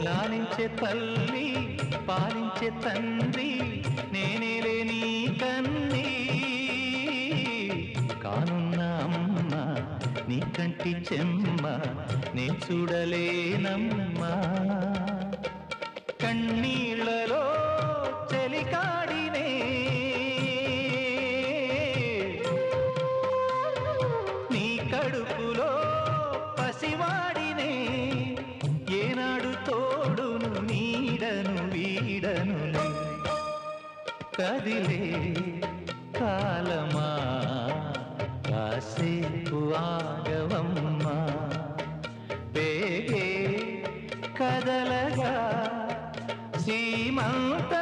లాలించే తల్లి పాలించే తండ్రి నేనేలే నీ కన్నీ కానున్న అమ్మ నీ కంటి చెమ్మ నే చూడలేనమ్మా కన్నీళ్లలో చెలికాడినే నీ కడుపులో పసివాడినే ఏనాడు తోడును నీడను వీడను కదిలే కాలమా కాసేపు ఆగవమ్మా పేగే కదలగా సీమంత